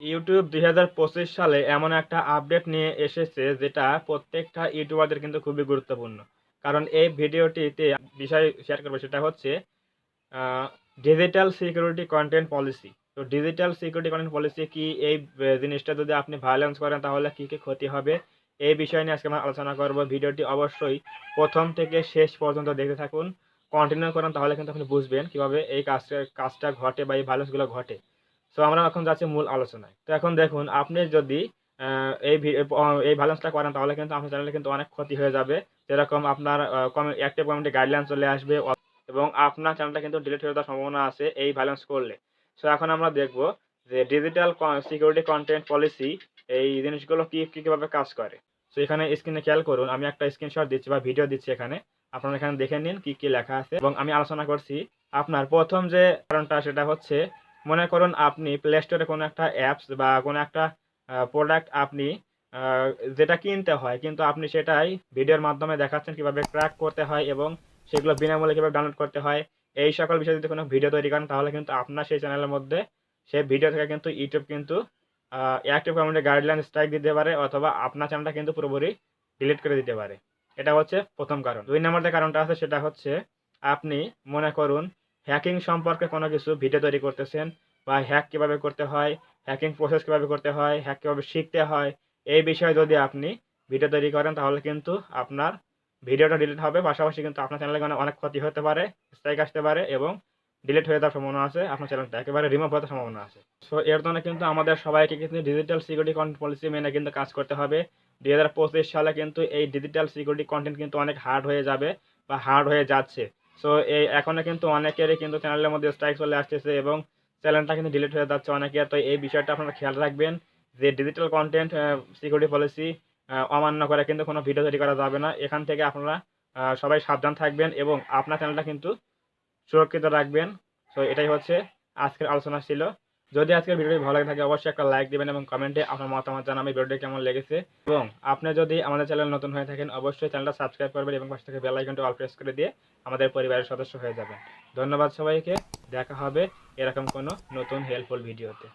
YouTube ২০২৫ সালে এমন একটা আপডেট নিয়ে এসেছে যেটা প্রত্যেকটা ইউটিউবারদের কিন্তু খুবই গুরুত্বপূর্ণ। কারণ এই ভিডিওটিতে বিষয় শেয়ার করব সেটা হচ্ছে আ ডিজিটাল সিকিউরিটি কনটেন্ট পলিসি। তো ডিজিটাল সিকিউরিটি কনটেন্ট পলিসি কি? এই জিনিসটা যদি আপনি ভায়োলেন্স করেন তাহলে কি ক্ষতি হবে? এই বিষয় নিয়ে আজকে আমরা আলোচনা করব। ভিডিওটি অবশ্যই ১ম থেকে শেষ পর্যন্ত দেখতে থাকুন। কন্টিনিউ করেন তাহলে কিন্তু আপনি বুঝবেন কিভাবে এই কাজটা ঘটে বা এই ভায়োলেন্স গুলো ঘটে। সো আমরা এখন যাচ্ছি মূল আলোচনায়। তো এখন দেখুন আপনি যদি আ এই ভি প এই ভায়োলেন্সটা করেন তাহলে কিন্তু আপনার চ্যানেলে কিন্তু অনেক ক্ষতি হয়ে যাবে। যেরকম আপনার অ্যাক্টিভ কমিউনিটি গাইডলাইন চলে আসবে এবং আপনার চ্যানেলটা কিন্তু ডিলিট হয়ে যাওয়ার সম্ভাবনা আছে এই ভায়োলেন্স করলে। সো এখন আমরা দেখব যে ডিজিটাল সিকিউরিটি কনটেন্ট পলিসি এই জিনিসগুলো কিভাবে কাজ করে। সো এখানে স্ক্রিনে খেয়াল করুন আমি একটা স্ক্রিনশট দিচ্ছি বা ভিডিও দিচ্ছি এখানে। আপনারা এখানে দেখে নিন কি লেখা আছে এবং আমি আলোচনা করছি। আপনার ১ম যে কারণটা সেটা হচ্ছে মনে করুন আপনি প্লে স্টোরে কোনো একটা অ্যাপস বা কোনো একটা প্রোডাক্ট আপনি আ যেটা কিনতে হয় কিন্তু আপনি সেটাই ভিডিওর মাধ্যমে দেখাচ্ছেন কিভাবে ক্র্যাক করতে হয় এবং সেগুলো বিনামূল্যে কিভাবে ডাউনলোড করতে হয়। এই সকল বিষয়ে যদি কোনো ভিডিও তৈরি করেন তাহলে কিন্তু আপনার সেই চ্যানেলের মধ্যে সেই ভিডিও থেকে কিন্তু ইউটিউব কিন্তু অ্যাক্টিভ কমিউনিটি গাইডলাইন স্ট্রাইক দিতে পারে অথবা আপনার চ্যানেলটা কিন্তু পুরোপুরি ডিলিট করে দিতে পারে। এটা হচ্ছে ১ম কারণ। ২ নম্বর যে কারণটা আছে সেটা হচ্ছে আপনি মনে করুন হ্যাকিং সম্পর্কে কোনো কিছু ভিডিও তৈরি করতেছেন বা হ্যাক কিভাবে করতে হয়, হ্যাকিং প্রসেস কিভাবে করতে হয়, হ্যাক কিভাবে শিখতে হয়, এই বিষয়ে যদি আপনি ভিডিও তৈরি করেন তাহলে কিন্তু আপনার ভিডিওটা ডিলিট হবে। পাশাপাশি কিন্তু আপনার চ্যানেলে অনেক ক্ষতি হতে পারে, স্ট্রাইক আসতে পারে এবং ডিলিট হয়ে যাওয়ার সম্ভাবনা আছে। আপনার চ্যানেলটা একেবারে রিমুভ হতে সম্ভাবনা আছে। সো এর জন্য কিন্তু আমাদের সবাইকে কিন্তু ডিজিটাল সিকিউরিটি কনটেন্ট পলিসি মেনে কিন্তু কাজ করতে হবে। ২০২৫ সালে কিন্তু এই ডিজিটাল সিকিউরিটি কনটেন্ট কিন্তু অনেক হার্ড হয়ে যাবে বা হার্ড হয়ে যাচ্ছে। সো এই এখনো কিন্তু অনেকেরই কিন্তু চ্যানেলের মধ্যে স্ট্রাইক চলে আসতেছে এবং চ্যানেলটা কিন্তু ডিলিট হয়ে যাচ্ছে অনেকের। তো এই বিষয়টা আপনারা খেয়াল রাখবেন যে ডিজিটাল কনটেন্ট সিকিউরিটি পলিসি অমান্য করে কিন্তু কোনো ভিডিও তৈরি করা যাবে না। এখান থেকে আপনারা সবাই সাবধান থাকবেন এবং আপনার চ্যানেলটা কিন্তু সুরক্ষিত রাখবেন। সো এটাই হচ্ছে আজকের আলোচনা ছিল। যদি আজকের ভিডিওটি ভালো লাগে থাকে অবশ্যই একটা লাইক দিবেন এবং কমেন্টে আপনার মতামত জানাবেন ভিডিওটি কেমন লেগেছে এবং আপনি যদি আমাদের চ্যানেল নতুন হয়ে থাকেন অবশ্যই চ্যানেলটা সাবস্ক্রাইব করবেন এবং পাশে থাকা বেল আইকনটি অল প্রেস করে দিয়ে আমাদের পরিবারের সদস্য হয়ে যাবেন। ধন্যবাদ সবাইকে। দেখা হবে এরকম কোনো নতুন হেল্পফুল ভিডিওতে।